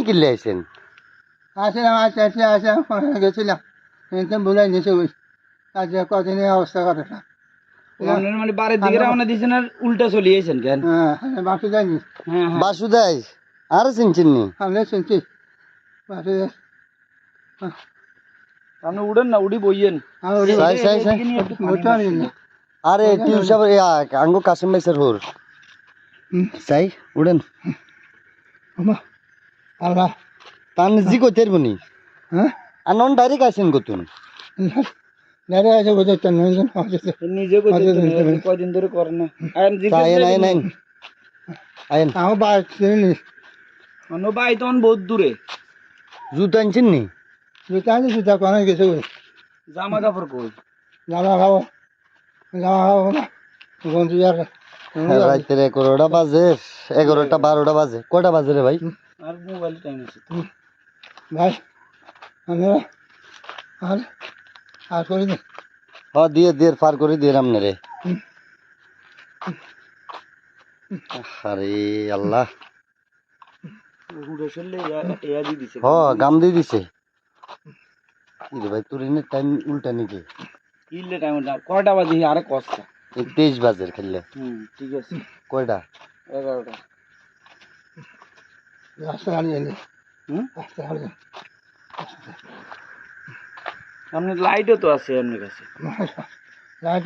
কিনলে আইছেন? আসলাম আজকে আসলাম গেছিলাম বলাই নিয়েছে ওই আজকে কদিনের অবস্থা করে না আপনার মানে বাড়ির দিকে রওনা দিয়েছেন আর উল্টা চলিয়েছেন কেন? হ্যাঁ বাসু যায়নি হ্যাঁ হ্যাঁ বাসুদাই আর চিনছেন নি? আমরা শুনছি বাসু যাই আপনি উড়েন না, উড়ি বইয়েন। সাই সাই সাই আরে টিউশন আঙ্গো কাসিম ভাই স্যার হোর সাই উড়েন আল্লাহ তান জি কইতের বনি হ্যাঁ আনন ডাইরেক্ট আইছেন গতুন দাঁড়া আছে বোঝার তো নয়জন নিজে কয়দিন ধরে করেন না। আয়েন আয়েন আয়েন আয়েন আমার বাস চিনি অন্য ভাই তখন বহুত দূরে। জুতো আনছেন নি? জুতা আনি জুতা কোনে গেছে ওই জামা কাপড় কই? জামা খাবো না গঞ্জি আর রাইতে 11টা বাজে 11টা 12টা বাজে কয়টা বাজে রে ভাই? আর মোবাইল টাইম আছে তো। ভাই আমরা আর আর করি না হ দিয়ে দিয়ে পার করে দিয়ে আপনারে আরে আল্লাহ উড়ে চললে এয়া দিয়ে দিছে। হ গাম দিয়ে দিছে কি রে ভাই তোর এনে টাইম উল্টা নাকি? ইল্লে টাইম না, কয়টা বাজে আরে কষ্ট। 23 বাজে খেললে ঠিক আছে। কয়টা? 11টা। রাস্তা হারিয়ে এলি রাস্তা হারিয়ে আপনার লাইটও তো আছে আপনার কাছে। লাইট